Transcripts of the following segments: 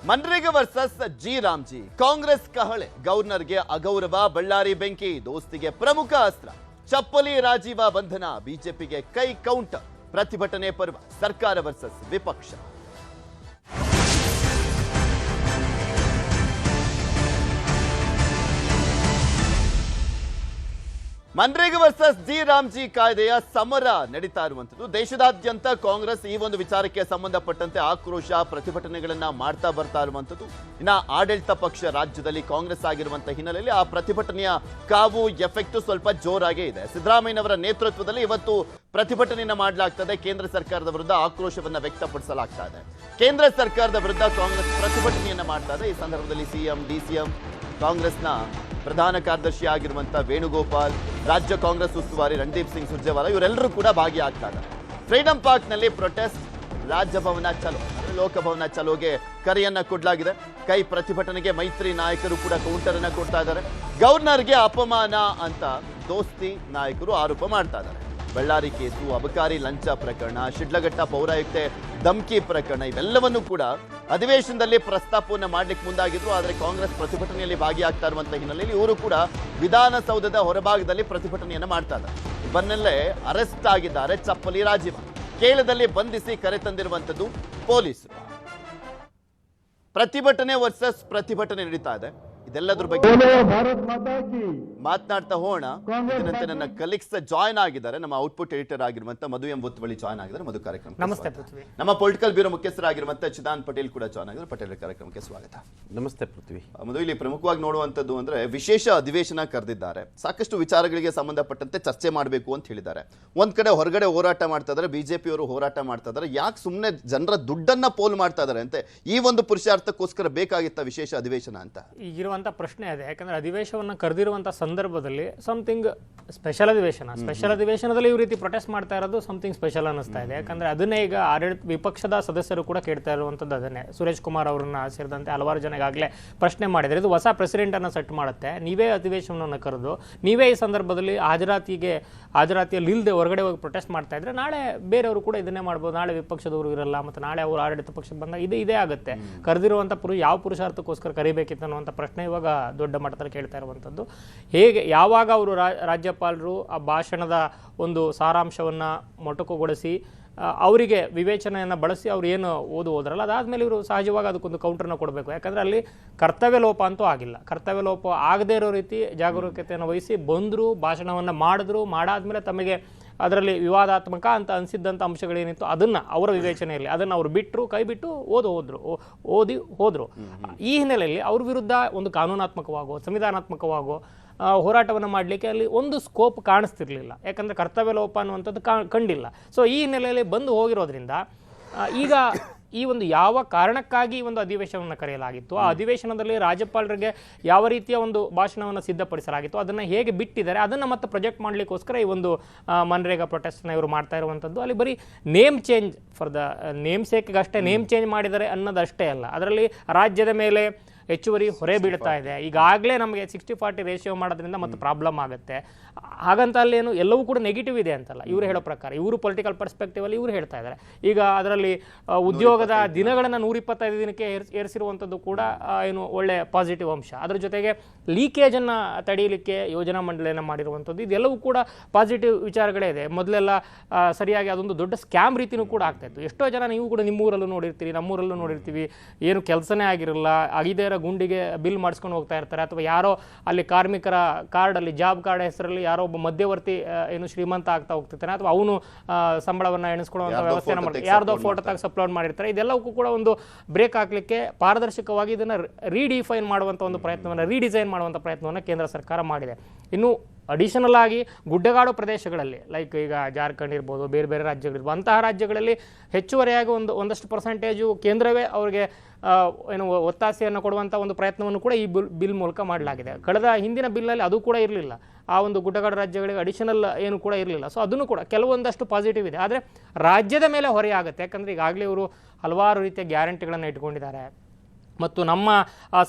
MNREGA versus G Ramji Congress ಕಹಳೆ ಗವರ್ನರ್ಗೆ ಅಗೌರವ ಬಳ್ಳಾರಿ ಬೆಂಕಿ ದೋಸ್ತಿಗೆ ಪ್ರಮುಖ ಅಸ್ತ್ರ ಚಪ್ಪಲಿ ರಾಜೀವ ಬಂಧನ ಬಿಜೆಪಿಗೆ ಕೈ ಕೌಂಟರ್ ಪ್ರತಿಭಟನೆ ಪರ್ವ ಸರ್ಕಾರ ವರ್ಸಸ್ ವಿಪಕ್ಷ ಮನ್ರೇಗಾ ವರ್ಸಸ್ ಜಿ ರಾಮ್ಜಿ ಕಾಯ್ದೆಯ ಸಮರ ನಡೀತಾ ಇರುವಂತದ್ದು ದೇಶದಾದ್ಯಂತ ಕಾಂಗ್ರೆಸ್ ಈ ಒಂದು ವಿಚಾರಕ್ಕೆ ಸಂಬಂಧಪಟ್ಟಂತೆ ಆಕ್ರೋಶ ಪ್ರತಿಭಟನೆಗಳನ್ನ ಮಾಡ್ತಾ ಬರ್ತಾ ಇರುವಂತದ್ದು ಇನ್ನ ಆಡಳಿತ ಪಕ್ಷ ರಾಜ್ಯದಲ್ಲಿ ಕಾಂಗ್ರೆಸ್ ಆಗಿರುವಂತಹ ಹಿನ್ನೆಲೆಯಲ್ಲಿ ಆ ಪ್ರತಿಭಟನೆಯ ಕಾವು ಎಫೆಕ್ಟ್ ಸ್ವಲ್ಪ ಜೋರಾಗೇ ಇದೆ ಸಿದ್ದರಾಮಯ್ಯನವರ ನೇತೃತ್ವದಲ್ಲಿ ಇವತ್ತು ಪ್ರತಿಭಟನೆಯನ್ನ ಮಾಡಲಾಗ್ತದೆ ಕೇಂದ್ರ ಸರ್ಕಾರದ ವಿರುದ್ಧ ಆಕ್ರೋಶವನ್ನ ವ್ಯಕ್ತಪಡಿಸಲಾಗ್ತಾ ಇದೆ ಕೇಂದ್ರ ಸರ್ಕಾರದ ವಿರುದ್ಧ ಕಾಂಗ್ರೆಸ್ ಪ್ರತಿಭಟನೆಯನ್ನ ಮಾಡ್ತಾ ಇದೆ ಈ ಸಂದರ್ಭದಲ್ಲಿ ಸಿಎಂ ಡಿಸಿಎಂ ಕಾಂಗ್ರೆಸ್ನ ಪ್ರಧಾನ ಕಾರ್ಯದರ್ಶಿ ಆಗಿರುವಂತಹ ವೇಣುಗೋಪಾಲ್ ರಾಜ್ಯ ಕಾಂಗ್ರೆಸ್ ಉಸ್ತುವಾರಿ ರಣದೀಪ್ ಸಿಂಗ್ ಸುರ್ಜೇವಾಲಾ ಇವರೆಲ್ಲರೂ ಕೂಡ ಭಾಗಿಯಾಗ್ತಾರೆ ಫ್ರೀಡಂ ಪಾರ್ಕ್ ನಲ್ಲಿ ಪ್ರೊಟೆಸ್ಟ್ ರಾಜಭವನ ಚಲೋ ಲೋಕಭವನ ಚಲೋಗೆ ಕರೆಯನ್ನ ಕೊಡಲಾಗಿದೆ ಕೈ ಪ್ರತಿಭಟನೆಗೆ ಮೈತ್ರಿ ನಾಯಕರು ಕೂಡ ಕೌಂಟರ್ ಅನ್ನ ಕೊಡ್ತಾ ಇದ್ದಾರೆ ಗವರ್ನರ್ಗೆ ಅಪಮಾನ ಅಂತ ದೋಸ್ತಿ ನಾಯಕರು ಆರೋಪ ಮಾಡ್ತಾ ಇದ್ದಾರೆ ಬಳ್ಳಾರಿ ಕೇಸು ಅಬಕಾರಿ ಲಂಚ ಪ್ರಕರಣ ಶಿಡ್ಲಘಟ್ಟ ಪೌರಾಯುಕ್ತೆ ಧಮ್ಕಿ ಪ್ರಕರಣ ಇವೆಲ್ಲವನ್ನೂ ಕೂಡ ಅಧಿವೇಶನದಲ್ಲಿ ಪ್ರಸ್ತಾಪವನ್ನು ಮಾಡ್ಲಿಕ್ಕೆ ಮುಂದಾಗಿದ್ರು ಆದರೆ ಕಾಂಗ್ರೆಸ್ ಪ್ರತಿಭಟನೆಯಲ್ಲಿ ಭಾಗಿಯಾಗ್ತಾ ಇರುವಂತಹ ಹಿನ್ನೆಲೆಯಲ್ಲಿ ಇವರು ಕೂಡ ವಿಧಾನಸೌಧದ ಹೊರಭಾಗದಲ್ಲಿ ಪ್ರತಿಭಟನೆಯನ್ನ ಮಾಡ್ತಾ ಇದ್ದಾರೆ ಇವನ್ನೆಲ್ಲೇ ಅರೆಸ್ಟ್ ಆಗಿದ್ದಾರೆ ಚಪ್ಪಲಿ ರಾಜೀವ ಕೇಳದಲ್ಲಿ ಬಂಧಿಸಿ ಕರೆ ತಂದಿರುವಂತದ್ದು ಪೊಲೀಸರು ಪ್ರತಿಭಟನೆ ವರ್ಸಸ್ ಪ್ರತಿಭಟನೆ ನಡೀತಾ ಇದೆ ಇದೆಲ್ಲದ್ರ ಬಗ್ಗೆ ಮಾತನಾಡ್ತಾ ಹೋಗೋಣ ಇದರಂತೆ ನನ್ನ ಕಲೀಗ್ಸ್ ಜಾಯ್ನ್ ಆಗಿದ್ದಾರೆ ನಮ್ಮ ಔಟ್ಪುಟ್ ಎಡಿಟರ್ ಆಗಿರುವಂತ ಮಧು ಎಂ ಬುತ್ವಳಿ ಜಾಯ್ನ್ ಆಗಿದ್ದಾರೆ ಮಧು ಕಾರ್ಯಕ್ರಮ ನಮಸ್ತೆ ಪೃಥ್ವಿ ನಮ್ಮ ಪೊಲಿಟಿಕಲ್ ಬ್ಯೂರೋ ಮುಖ್ಯಸ್ಥರಾಗಿರುವಂತ ಚಿದಾನ್ ಪಟೇಲ್ ಕೂಡ ಜಾಯ್ನ್ ಆಗಿದ್ದಾರೆ ಪಟೇಲ್ ಕಾರ್ಯಕ್ರಮಕ್ಕೆ ಸ್ವಾಗತ ನಮಸ್ತೆ ಪೃಥ್ವಿ ಮಧು ಇಲ್ಲಿ ಪ್ರಮುಖವಾಗಿ ನೋಡುವಂತದ್ದು ಅಂದ್ರೆ ವಿಶೇಷ ಅಧಿವೇಶನ ಕರೆದಿದ್ದಾರೆ ಸಾಕಷ್ಟು ವಿಚಾರಗಳಿಗೆ ಸಂಬಂಧಪಟ್ಟಂತೆ ಚರ್ಚೆ ಮಾಡಬೇಕು ಅಂತ ಹೇಳಿದ್ದಾರೆ ಒಂದ್ ಕಡೆ ಹೊರಗಡೆ ಹೋರಾಟ ಮಾಡ್ತಾ ಇದ್ದಾರೆ ಬಿಜೆಪಿಯವರು ಹೋರಾಟ ಮಾಡ್ತಾ ಇದ್ದಾರೆ ಯಾಕೆ ಸುಮ್ಮನೆ ಜನರ ದುಡ್ಡನ್ನ ಪೋಲ್ ಮಾಡ್ತಾ ಇದ್ದಾರೆ ಅಂತ ಈ ಒಂದು ಪುರುಷಾರ್ಥಕ್ಕೋಸ್ಕರ ಬೇಕಾಗಿತ್ತ ವಿಶೇಷ ಅಧಿವೇಶನ ಅಂತ ಈಗಿರುವಂತ ಪ್ರಶ್ನೆ ಇದೆ ಯಾಕಂದ್ರೆ ಅಧಿವೇಶನವನ್ನು ಕರೆದಿರುವಂತ ಸಂದರ್ಭದಲ್ಲಿ ಸಮಥಿಂಗ್ ಸ್ಪೆಷಲ್ ಅಧಿವೇಶನದಲ್ಲಿ ಈ ರೀತಿ ಪ್ರೊಟೆಸ್ಟ್ ಮಾಡ್ತಾ ಇರೋದು ಸಮಥಿಂಗ್ ಸ್ಪೆಷಲ್ ಅನ್ನಿಸ್ತಾ ಇದೆ ಯಾಕಂದ್ರೆ ಅದನ್ನೇ ಈಗ ಆಡಳಿತ ವಿಪಕ್ಷದ ಸದಸ್ಯರು ಕೂಡ ಕೇಳ್ತಾ ಇರುವಂತದ್ದು ಅದನ್ನೇ ಸುರೇಶ್ ಕುಮಾರ್ ಅವರನ್ನ ಸೇರಿದಂತೆ ಹಲವಾರು ಜನ ಈಗಾಗಲೇ ಪ್ರಶ್ನೆ ಮಾಡಿದರೆ ಇದು ಹೊಸ ಪ್ರೆಸಿಡೆಂಟ್ ಅನ್ನ ಸೆಟ್ ಮಾಡುತ್ತೆ ನೀವೇ ಅಧಿವೇಶನವನ್ನು ಕರೆದು ನೀವೇ ಈ ಸಂದರ್ಭದಲ್ಲಿ ಹಾಜರಾತಿಯಲ್ಲಿ ಇಲ್ಲದೆ ಹೊರಗಡೆ ಹೋಗಿ ಪ್ರೊಟೆಸ್ಟ್ ಮಾಡ್ತಾ ಇದ್ರೆ ನಾಳೆ ಬೇರೆಯವರು ಕೂಡ ಇದನ್ನೇ ಮಾಡ್ಬೋದು ನಾಳೆ ವಿಪಕ್ಷದವರು ಇರಲ್ಲ ಮತ್ತೆ ನಾಳೆ ಅವರು ಆಡಳಿತ ಪಕ್ಷ ಬಂದಾಗ ಇದೇ ಆಗುತ್ತೆ ಕರೆದಿರುವಂತ ಯಾವ ಪುರುಷಾರ್ಥಕ್ಕೋಸ್ಕರ ಕರಿಬೇಕಿತ್ತು ಅನ್ನುವಂಥ ಪ್ರಶ್ನೆ ಇವಾಗ ದೊಡ್ಡ ಮಟ್ಟದಲ್ಲಿ ಕೇಳ್ತಾ ಇರುವಂಥದ್ದು ಹೇಗೆ ಯಾವಾಗ ಅವರು ರಾಜ್ಯಪಾಲರು ಆ ಭಾಷಣದ ಒಂದು ಸಾರಾಂಶವನ್ನು ಮೊಟಕುಗೊಳಿಸಿ ಅವರಿಗೆ ವಿವೇಚನೆಯನ್ನು ಬಳಸಿ ಅವ್ರು ಏನು ಹೋದ್ರಲ್ಲ ಅದಾದಮೇಲೆ ಇವರು ಸಹಜವಾಗಿ ಅದಕ್ಕೊಂದು ಕೌಂಟರ್ನ ಕೊಡಬೇಕು ಯಾಕಂದರೆ ಅಲ್ಲಿ ಕರ್ತವ್ಯ ಲೋಪ ಅಂತೂ ಆಗಿಲ್ಲ ಕರ್ತವ್ಯ ಲೋಪ ಆಗದೇ ಇರೋ ರೀತಿ ಜಾಗರೂಕತೆಯನ್ನು ವಹಿಸಿ ಬಂದರು ಭಾಷಣವನ್ನು ಮಾಡಾದ್ಮೇಲೆ ತಮಗೆ ಅದರಲ್ಲಿ ವಿವಾದಾತ್ಮಕ ಅಂತ ಅನಿಸಿದ್ದಂಥ ಅಂಶಗಳೇನಿತ್ತು ಅದನ್ನು ಅವರ ವಿವೇಚನೆಯಲ್ಲಿ ಅದನ್ನು ಅವರು ಬಿಟ್ಟರು ಕೈ ಬಿಟ್ಟು ಓದಿ ಹೋದರು ಈ ಹಿನ್ನೆಲೆಯಲ್ಲಿ ಅವ್ರ ವಿರುದ್ಧ ಒಂದು ಕಾನೂನಾತ್ಮಕವಾಗೋ ಸಂವಿಧಾನಾತ್ಮಕವಾಗೋ ಹೋರಾಟವನ್ನು ಮಾಡಲಿಕ್ಕೆ ಅಲ್ಲಿ ಒಂದು ಸ್ಕೋಪ್ ಕಾಣಿಸ್ತಿರ್ಲಿಲ್ಲ ಯಾಕಂದರೆ ಕರ್ತವ್ಯ ಲೋಪ ಅನ್ನುವಂಥದ್ದು ಕಂಡಿಲ್ಲ ಸೊ ಈ ಹಿನ್ನೆಲೆಯಲ್ಲಿ ಬಂದು ಹೋಗಿರೋದ್ರಿಂದ ಈಗ ಈ ಒಂದು ಯಾವ ಕಾರಣಕ್ಕಾಗಿ ಒಂದು ಅಧಿವೇಶನವನ್ನು ಕರೆಯಲಾಗಿತ್ತು ಆ ಅಧಿವೇಶನದಲ್ಲಿ ರಾಜ್ಯಪಾಲರಿಗೆ ಯಾವ ರೀತಿಯ ಒಂದು ಭಾಷಣವನ್ನು ಸಿದ್ಧಪಡಿಸಲಾಗಿತ್ತು ಅದನ್ನು ಹೇಗೆ ಬಿಟ್ಟಿದ್ದಾರೆ ಅದನ್ನು ಮತ್ತೆ ಪ್ರೊಜೆಕ್ಟ್ ಮಾಡಲಿಕ್ಕೋಸ್ಕರ ಈ ಒಂದು ಮನ್ರೇಗಾ ಪ್ರೊಟೆಸ್ಟ್ನ ಇವರು ಮಾಡ್ತಾ ಇರುವಂಥದ್ದು ಅಲ್ಲಿ ಬರೀ name change for the name ಸೇಕ್ಗೆ ಅಷ್ಟೇ ನೇಮ್ ಚೇಂಜ್ ಮಾಡಿದ್ದಾರೆ ಅನ್ನೋದಷ್ಟೇ ಅಲ್ಲ ಅದರಲ್ಲಿ ರಾಜ್ಯದ ಮೇಲೆ ಹೆಚ್ಚುವರಿ ಹೊರೆ ಬೀಳ್ತಾ ಇದೆ ಈಗಾಗಲೇ ನಮಗೆ 60-40 ರೇಷಿಯೋ ಮಾಡೋದ್ರಿಂದ ಮತ್ತೆ ಪ್ರಾಬ್ಲಮ್ ಆಗುತ್ತೆ ಹಾಗಂತ ಅಲ್ಲೇನು ಎಲ್ಲವೂ ಕೂಡ ನೆಗೆಟಿವ್ ಇದೆ ಅಂತಲ್ಲ ಇವರು ಹೇಳೋ ಪ್ರಕಾರ ಇವರು ಪೊಲಿಟಿಕಲ್ ಪರ್ಸ್ಪೆಕ್ಟಿವಲ್ಲಿ ಇವರು ಹೇಳ್ತಾ ಇದ್ದಾರೆ ಈಗ ಅದರಲ್ಲಿ ಉದ್ಯೋಗದ ದಿನಗಳನ್ನು 125 ದಿನಕ್ಕೆ ಏರಿಸಿರುವಂಥದ್ದು ಕೂಡ ಏನು ಒಳ್ಳೆ ಪಾಸಿಟಿವ್ ಅಂಶ ಅದರ ಜೊತೆಗೆ ಲೀಕೇಜನ್ನು ತಡೆಯಲಿಕ್ಕೆ ಯೋಜನಾ ಮಂಡಳಿಯನ್ನು ಮಾಡಿರುವಂಥದ್ದು ಇದೆಲ್ಲವೂ ಕೂಡ ಪಾಸಿಟಿವ್ ವಿಚಾರಗಳೇ ಇದೆ ಮೊದಲೆಲ್ಲ ಸರಿಯಾಗಿ ಅದೊಂದು ದೊಡ್ಡ ಸ್ಕ್ಯಾಮ್ ರೀತಿಯೂ ಕೂಡ ಆಗ್ತಾಯಿತ್ತು ಎಷ್ಟೋ ಜನ ನೀವು ಕೂಡ ನಿಮ್ಮೂರಲ್ಲೂ ನೋಡಿರ್ತೀರಿ ನಮ್ಮೂರಲ್ಲೂ ನೋಡಿರ್ತೀವಿ ಏನು ಕೆಲಸನೇ ಆಗಿರಲ್ಲ ಆಗಿದೇ ಗುಂಡಿಗೆ ಬಿಲ್ ಮಾಡಿಸ್ಕೊಂಡು ಹೋಗ್ತಾ ಇರ್ತಾರೆ ಅಥವಾ ಯಾರೋ ಅಲ್ಲಿ ಕಾರ್ಮಿಕರ ಕಾರ್ಡಲ್ಲಿ ಜಾಬ್ ಕಾರ್ಡ್ ಹೆಸರಲ್ಲಿ ಯಾರೋ ಒಬ್ಬ ಮಧ್ಯವರ್ತಿ ಏನು ಶ್ರೀಮಂತ ಆಗ್ತಾ ಹೋಗ್ತಿರ್ತಾನೆ ಅಥವಾ ಅವನು ಸಂಬಳವನ್ನು ಎಣಿಸ್ಕೊಳ್ಳುವಂಥ ವ್ಯವಸ್ಥೆನ ಮಾಡಿ ಯಾರ್ದೋ ಫೋಟೋ ತೆಗೆದು ಅಪ್ಲೋಡ್ ಮಾಡಿರ್ತಾರೆ ಇದೆಲ್ಲವಕ್ಕೂ ಕೂಡ ಒಂದು ಬ್ರೇಕ್ ಹಾಕಲಿಕ್ಕೆ ಪಾರದರ್ಶಕವಾಗಿ ಇದನ್ನು ರೀಡಿಫೈನ್ ಮಾಡುವಂಥ ಒಂದು ಪ್ರಯತ್ನವನ್ನು ರೀಡಿಸೈನ್ ಮಾಡುವಂಥ ಪ್ರಯತ್ನವನ್ನು ಕೇಂದ್ರ ಸರ್ಕಾರ ಮಾಡಿದೆ ಇನ್ನು ಅಡಿಷನಲ್ ಆಗಿ ಗುಡ್ಡಗಾಡು ಪ್ರದೇಶಗಳಲ್ಲಿ ಲೈಕ್ ಈಗ ಜಾರ್ಖಂಡ್ ಇರ್ಬೋದು ಬೇರೆ ಬೇರೆ ರಾಜ್ಯಗಳಿರ್ಬೋದು ಅಂತಹ ರಾಜ್ಯಗಳಲ್ಲಿ ಹೆಚ್ಚುವರಿಯಾಗಿ ಒಂದಷ್ಟು ಪರ್ಸೆಂಟೇಜು ಕೇಂದ್ರವೇ ಅವರಿಗೆ ಏನು ಒತ್ತಾಸೆಯನ್ನು ಕೊಡುವಂಥ ಒಂದು ಪ್ರಯತ್ನವನ್ನು ಕೂಡ ಈ ಬಿಲ್ ಮೂಲಕ ಮಾಡಲಾಗಿದೆ ಕಳೆದ ಹಿಂದಿನ ಬಿಲ್ಲಲ್ಲಿ ಅದು ಕೂಡ ಇರಲಿಲ್ಲ ಆ ಒಂದು ಗುಡ್ಡಗಾಡು ರಾಜ್ಯಗಳಿಗೆ ಅಡಿಷನಲ್ ಏನು ಕೂಡ ಇರಲಿಲ್ಲ ಸೊ ಅದನ್ನು ಕೂಡ ಕೆಲವೊಂದಷ್ಟು ಪಾಸಿಟಿವ್ ಇದೆ ಆದರೆ ರಾಜ್ಯದ ಮೇಲೆ ಹೊರೆ ಆಗುತ್ತೆ ಯಾಕಂದರೆ ಈಗಾಗಲೇ ಇವರು ಹಲವಾರು ರೀತಿಯ ಗ್ಯಾರಂಟಿಗಳನ್ನು ಇಟ್ಕೊಂಡಿದ್ದಾರೆ ಮತ್ತು ನಮ್ಮ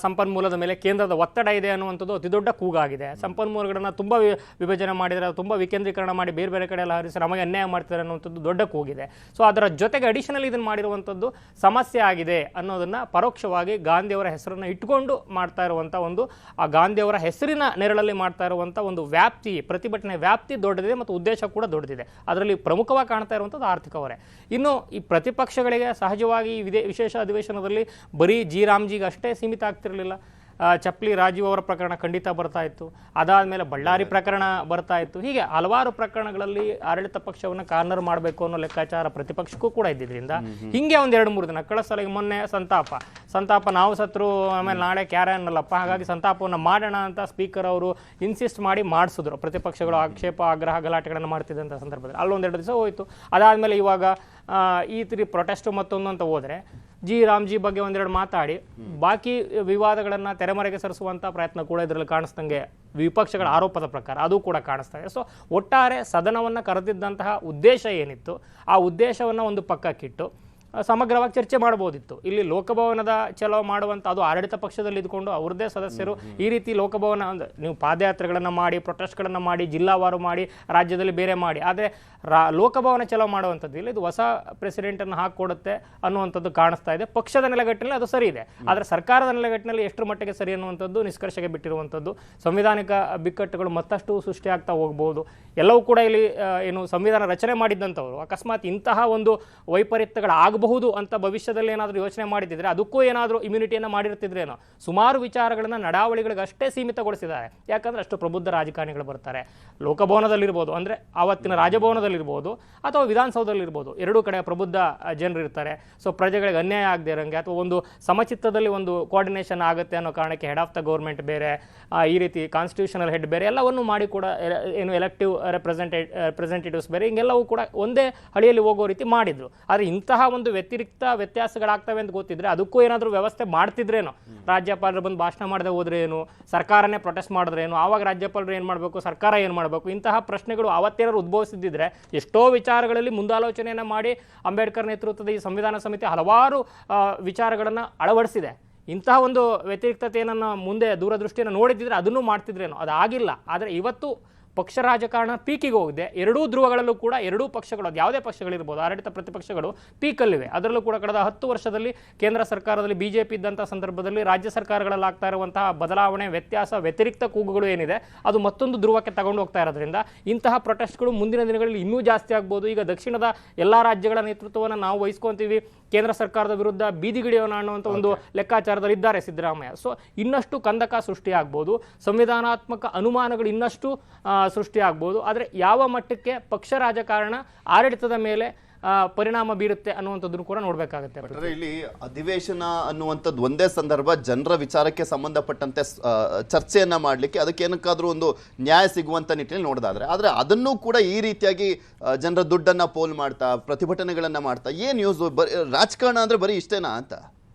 ಸಂಪನ್ಮೂಲದ ಮೇಲೆ ಕೇಂದ್ರದ ಒತ್ತಡ ಇದೆ ಅನ್ನುವಂಥದ್ದು ಅತಿ ದೊಡ್ಡ ಕೂಗಾಗಿದೆ. ಸಂಪನ್ಮೂಲಗಳನ್ನು ತುಂಬ ವಿಭಜನೆ ಮಾಡಿದರೆ, ತುಂಬ ವಿಕೇಂದ್ರೀಕರಣ ಮಾಡಿ ಬೇರೆ ಬೇರೆ ಕಡೆ ಎಲ್ಲ ಹರಿಸಿ ನಮಗೆ ಅನ್ಯಾಯ ಮಾಡ್ತಾರೆ ಅನ್ನುವಂಥದ್ದು ದೊಡ್ಡ ಕೂಗಿದೆ. ಸೊ ಅದರ ಜೊತೆಗೆ ಅಡಿಷನಲ್ ಇದನ್ನು ಮಾಡಿರುವಂಥದ್ದು ಸಮಸ್ಯೆ ಆಗಿದೆ ಅನ್ನೋದನ್ನು ಪರೋಕ್ಷವಾಗಿ ಗಾಂಧಿಯವರ ಹೆಸರನ್ನು ಇಟ್ಕೊಂಡು ಮಾಡ್ತಾ ಇರುವಂಥ ಒಂದು, ಆ ಗಾಂಧಿಯವರ ಹೆಸರಿನ ನೆರಳಲ್ಲಿ ಮಾಡ್ತಾ ಇರುವಂಥ ಒಂದು ವ್ಯಾಪ್ತಿ, ಪ್ರತಿಭಟನೆ ವ್ಯಾಪ್ತಿ ದೊಡ್ಡದಿದೆ ಮತ್ತು ಉದ್ದೇಶ ಕೂಡ ದೊಡ್ಡದಿದೆ. ಅದರಲ್ಲಿ ಪ್ರಮುಖವಾಗಿ ಕಾಣ್ತಾ ಇರುವಂಥದ್ದು ಆರ್ಥಿಕ ಹೊರೆ. ಇನ್ನು ಈ ಪ್ರತಿಪಕ್ಷಗಳಿಗೆ ಸಹಜವಾಗಿ ವಿಶೇಷ ಅಧಿವೇಶನದಲ್ಲಿ ಬರೀ ರಾಮ್ಜಿಗೆ ಅಷ್ಟೇ ಸೀಮಿತ ಆಗ್ತಿರಲಿಲ್ಲ. ಚಪ್ಲಿ ರಾಜೀವ್ ಅವರ ಪ್ರಕರಣ ಖಂಡಿತ ಬರ್ತಾ ಇತ್ತು, ಅದಾದಮೇಲೆ ಬಳ್ಳಾರಿ ಪ್ರಕರಣ ಬರ್ತಾ ಇತ್ತು. ಹೀಗೆ ಹಲವಾರು ಪ್ರಕರಣಗಳಲ್ಲಿ ಆಡಳಿತ ಪಕ್ಷವನ್ನು ಕಾರ್ನರ್ ಮಾಡಬೇಕು ಅನ್ನೋ ಲೆಕ್ಕಾಚಾರ ಪ್ರತಿಪಕ್ಷಕ್ಕೂ ಕೂಡ ಇದ್ದಿದ್ದರಿಂದ ಹಿಂಗೆ ಒಂದು 2-3 ದಿನ ಕಳಿಸಲ ಮೊನ್ನೆ ಸಂತಾಪ ನಾವು ಸತ್ರು, ಆಮೇಲೆ ನಾಳೆ ಕ್ಯಾರೆ ಅನ್ನಲ್ಲಪ್ಪ, ಹಾಗಾಗಿ ಸಂತಾಪವನ್ನು ಮಾಡೋಣ ಅಂತ ಸ್ಪೀಕರ್ ಅವರು ಇನ್ಸಿಸ್ಟ್ ಮಾಡಿ ಮಾಡಿಸಿದ್ರು. ಪ್ರತಿಪಕ್ಷಗಳು ಆಕ್ಷೇಪ ಆಗ್ರಹ ಗಲಾಟೆಗಳನ್ನು ಮಾಡ್ತಿದ್ದಂಥ ಸಂದರ್ಭದಲ್ಲಿ ಅಲ್ಲೊಂದೆರಡು ದಿವಸ ಹೋಯಿತು. ಅದಾದಮೇಲೆ ಇವಾಗ ಈ ಪ್ರೊಟೆಸ್ಟು ಮತ್ತೊಂದು ಅಂತ ಹೋದರೆ ರಾಮ್ಜಿ ಬಗ್ಗೆ ಒಂದೆರಡು ಮಾತಾಡಿ ಬಾಕಿ ವಿವಾದಗಳನ್ನು ತೆರೆಮರೆಗೆ ಸರಿಸುವಂಥ ಪ್ರಯತ್ನ ಕೂಡ ಇದರಲ್ಲಿ ಕಾಣಿಸ್ದಂಗೆ ವಿಪಕ್ಷಗಳ ಆರೋಪದ ಪ್ರಕಾರ ಅದು ಕೂಡ ಕಾಣಿಸ್ತಾ ಇದೆ. ಸೊ ಒಟ್ಟಾರೆ ಸದನವನ್ನು ಕರೆದಿದ್ದಂತಹ ಉದ್ದೇಶ ಏನಿತ್ತು, ಆ ಉದ್ದೇಶವನ್ನು ಒಂದು ಪಕ್ಕಕ್ಕಿಟ್ಟು ಸಮಗ್ರವಾಗಿ ಚರ್ಚೆ ಮಾಡ್ಬೋದಿತ್ತು. ಇಲ್ಲಿ ಲೋಕಭವನದ ಚಲೋ ಮಾಡುವಂಥ, ಅದು ಆಡಳಿತ ಪಕ್ಷದಲ್ಲಿ ಇದ್ಕೊಂಡು ಅವ್ರದ್ದೇ ಸದಸ್ಯರು ಈ ರೀತಿ ಲೋಕಭವನ ನೀವು ಪಾದಯಾತ್ರೆಗಳನ್ನು ಮಾಡಿ, ಪ್ರೊಟೆಸ್ಟ್ಗಳನ್ನು ಮಾಡಿ, ಜಿಲ್ಲಾವಾರು ಮಾಡಿ, ರಾಜ್ಯದಲ್ಲಿ ಬೇರೆ ಮಾಡಿ, ಆದರೆ ಲೋಕಭವನ ಚಲೋ ಮಾಡುವಂಥದ್ದು ಇಲ್ಲ. ಇದು ಹೊಸ ಪ್ರೆಸಿಡೆಂಟನ್ನು ಹಾಕಿಕೊಡುತ್ತೆ ಅನ್ನುವಂಥದ್ದು ಕಾಣಿಸ್ತಾ ಇದೆ. ಪಕ್ಷದ ನೆಲೆಗಟ್ಟಿನಲ್ಲಿ ಅದು ಸರಿ ಇದೆ, ಆದರೆ ಸರ್ಕಾರದ ನೆಲೆಗಟ್ಟಿನಲ್ಲಿ ಎಷ್ಟರ ಮಟ್ಟಿಗೆ ಸರಿ ಅನ್ನುವಂಥದ್ದು ನಿಷ್ಕರ್ಷೆಗೆ ಬಿಟ್ಟಿರುವಂಥದ್ದು. ಸಂವಿಧಾನಿಕ ಬಿಕ್ಕಟ್ಟುಗಳು ಮತ್ತಷ್ಟು ಸೃಷ್ಟಿಯಾಗ್ತಾ ಹೋಗ್ಬೋದು. ಎಲ್ಲವೂ ಕೂಡ ಇಲ್ಲಿ ಏನು ಸಂವಿಧಾನ ರಚನೆ ಮಾಡಿದ್ದಂಥವ್ರು ಅಕಸ್ಮಾತ್ ಇಂತಹ ಒಂದು ವೈಪರೀತ್ಯಗಳಾಗಬಹುದು ಅಂತ ಭವಿಷ್ಯದಲ್ಲಿ ಏನಾದರೂ ಯೋಚನೆ ಮಾಡಿದ್ದಿದ್ರೆ ಅದಕ್ಕೂ ಏನಾದರೂ ಇಮ್ಯುನಿಟಿಯನ್ನು ಮಾಡಿರ್ತಿದ್ರೇನೋ. ಸುಮಾರು ವಿಚಾರಗಳನ್ನು ನಡಾವಳಿಗಳಿಗೆ ಅಷ್ಟೇ ಸೀಮಿತಗೊಳಿಸಿದ್ದಾರೆ. ಯಾಕಂದರೆ ಅಷ್ಟು ಪ್ರಬುದ್ಧ ರಾಜಕಾರಣಿಗಳು ಬರ್ತಾರೆ. ಲೋಕಭವನದಲ್ಲಿರ್ಬೋದು, ಅಂದರೆ ಆವತ್ತಿನ ರಾಜಭವನದಲ್ಲಿರ್ಬೋದು ಅಥವಾ ವಿಧಾನಸೌಧದಲ್ಲಿರ್ಬೋದು, ಎರಡೂ ಕಡೆ ಪ್ರಬುದ್ಧ ಜನರು ಇರ್ತಾರೆ. ಸೊ ಪ್ರಜೆಗಳಿಗೆ ಅನ್ಯಾಯ ಆಗದೆ ಇರೋಂಗೆ ಅಥವಾ ಒಂದು ಸಮಚಿತ್ತದಲ್ಲಿ ಒಂದು ಕೋಆರ್ಡಿನೇಷನ್ ಆಗುತ್ತೆ ಅನ್ನೋ ಕಾರಣಕ್ಕೆ ಹೆಡ್ ಆಫ್ ದ ಗೌರ್ಮೆಂಟ್ ಬೇರೆ, ಈ ರೀತಿ ಕಾನ್ಸ್ಟಿಟ್ಯೂಷನಲ್ ಹೆಡ್ ಬೇರೆ ಎಲ್ಲವನ್ನು ಮಾಡಿ ಕೂಡ ಏನು ಎಲೆಕ್ಟಿವ್ ರೆಪ್ರೆಸೆಂಟೇಟಿವ್ಸ್ ಬೇರೆ, ಹಿಂಗೆಲ್ಲವೂ ಕೂಡ ಒಂದೇ ಹಳಿಯಲ್ಲಿ ಹೋಗೋ ರೀತಿ ಮಾಡಿದ್ರು. ಆದರೆ ಇಂತಹ ಒಂದು ವ್ಯತ್ಯಾಸಗಳಾಗ್ತವೆ ಅಂತ ಗೊತ್ತಿದ್ರೆ ಅದಕ್ಕೂ ಏನಾದರೂ ವ್ಯವಸ್ಥೆ ಮಾಡ್ತಿದ್ರೇನೋ. ರಾಜ್ಯಪಾಲರು ಬಂದು ಭಾಷಣ ಮಾಡದೆ ಹೋದ್ರೆ ಏನು, ಸರ್ಕಾರನೇ ಪ್ರೊಟೆಸ್ಟ್ ಮಾಡಿದ್ರೆ ಏನು, ಆವಾಗ ರಾಜ್ಯಪಾಲರು ಏನು ಮಾಡಬೇಕು, ಸರ್ಕಾರ ಏನು ಮಾಡಬೇಕು, ಇಂತಹ ಪ್ರಶ್ನೆಗಳು ಅವತ್ತೇನಾದ್ರು ಉದ್ಭವಿಸಿದ್ದಿದ್ರೆ ಎಷ್ಟೋ ವಿಚಾರಗಳಲ್ಲಿ ಮುಂದಾಲೋಚನೆಯನ್ನು ಮಾಡಿ ಅಂಬೇಡ್ಕರ್ ನೇತೃತ್ವದ ಈ ಸಂವಿಧಾನ ಸಮಿತಿ ಹಲವಾರು ವಿಚಾರಗಳನ್ನು ಅಳವಡಿಸಿದೆ. ಇಂತಹ ಒಂದು ವ್ಯತಿರಿಕ್ತತೆಯನ್ನು ಮುಂದೆ ದೂರದೃಷ್ಟಿಯನ್ನು ನೋಡಿದ್ದಿದ್ರೆ ಅದನ್ನು ಮಾಡ್ತಿದ್ರೇನೋ, ಅದಾಗಿಲ್ಲ. ಆದರೆ ಇವತ್ತು ಪಕ್ಷ ರಾಜಕಾರಣ ಪೀಕಿಗೆ ಹೋಗಿದೆ. ಎರಡೂ ಧ್ರುವಗಳಲ್ಲೂ ಕೂಡ ಎರಡೂ ಪಕ್ಷಗಳು, ಅದು ಯಾವುದೇ ಪಕ್ಷಗಳಿರ್ಬೋದು, ಆಡಳಿತ ಪ್ರತಿಪಕ್ಷಗಳು ಪೀಕಲ್ಲಿವೆ. ಅದರಲ್ಲೂ ಕೂಡ ಕಳೆದ 10 ವರ್ಷದಲ್ಲಿ ಕೇಂದ್ರ ಸರ್ಕಾರದಲ್ಲಿ BJP ಇದ್ದಂಥ ಸಂದರ್ಭದಲ್ಲಿ ರಾಜ್ಯ ಸರ್ಕಾರಗಳಲ್ಲಿ ಆಗ್ತಾ ಇರುವಂತಹ ಬದಲಾವಣೆ, ವ್ಯತ್ಯಾಸ, ವ್ಯತಿರಿಕ್ತ ಕೂಗುಗಳು ಏನಿದೆ ಅದು ಮತ್ತೊಂದು ಧ್ರುವಕ್ಕೆ ತಗೊಂಡು ಹೋಗ್ತಾ ಇರೋದ್ರಿಂದ ಇಂತಹ ಪ್ರೊಟೆಸ್ಟ್ಗಳು ಮುಂದಿನ ದಿನಗಳಲ್ಲಿ ಇನ್ನೂ ಜಾಸ್ತಿ ಆಗ್ಬೋದು. ಈಗ ದಕ್ಷಿಣದ ಎಲ್ಲ ರಾಜ್ಯಗಳ ನೇತೃತ್ವವನ್ನು ನಾವು ವಹಿಸ್ಕೊತೀವಿ, ಕೇಂದ್ರ ಸರ್ಕಾರದ ವಿರುದ್ಧ ಬೀದಿಗಿಳಿಯೋಣ ಅನ್ನುವಂಥ ಒಂದು ಲೆಕ್ಕಾಚಾರದಲ್ಲಿ ಇದ್ದಾರೆ ಸಿದ್ದರಾಮಯ್ಯ. ಸೊ ಇನ್ನಷ್ಟು ಕಂದಕ ಸೃಷ್ಟಿಯಾಗ್ಬೋದು, ಸಂವಿಧಾನಾತ್ಮಕ ಅನುಮಾನಗಳು ಇನ್ನಷ್ಟು ಸೃಷ್ಟಿಯಾಗ್ಬೋದು. ಆದರೆ ಯಾವ ಮಟ್ಟಕ್ಕೆ ಪಕ್ಷ ರಾಜಕಾರಣ ಆಡಳಿತದ ಮೇಲೆ ಪರಿಣಾಮ ಬೀರುತ್ತೆ ಅನ್ನುವಂಥದ್ದನ್ನು ಕೂಡ ನೋಡಬೇಕಾಗುತ್ತೆ. ಇಲ್ಲಿ ಅಧಿವೇಶನ ಅನ್ನುವಂಥದ್ದು ಒಂದೇ ಸಂದರ್ಭ ಜನರ ವಿಚಾರಕ್ಕೆ ಸಂಬಂಧಪಟ್ಟಂತೆ ಚರ್ಚೆಯನ್ನ ಮಾಡಲಿಕ್ಕೆ, ಅದಕ್ಕೆ ಏನಕ್ಕಾದ್ರೂ ಒಂದು ನ್ಯಾಯ ಸಿಗುವಂತ ನಿಟ್ಟಿನಲ್ಲಿ ನೋಡೋದಾದ್ರೆ, ಆದರೆ ಅದನ್ನು ಕೂಡ ಈ ರೀತಿಯಾಗಿ ಜನರ ದುಡ್ಡನ್ನ ಪೋಲ್ ಮಾಡ್ತಾ, ಪ್ರತಿಭಟನೆಗಳನ್ನ ಮಾಡ್ತಾ, ಏನ್ ಯೂಸ್? ರಾಜಕಾರಣ ಅಂದ್ರೆ ಬರೀ ಇಷ್ಟೇನಾ ಅಂತ?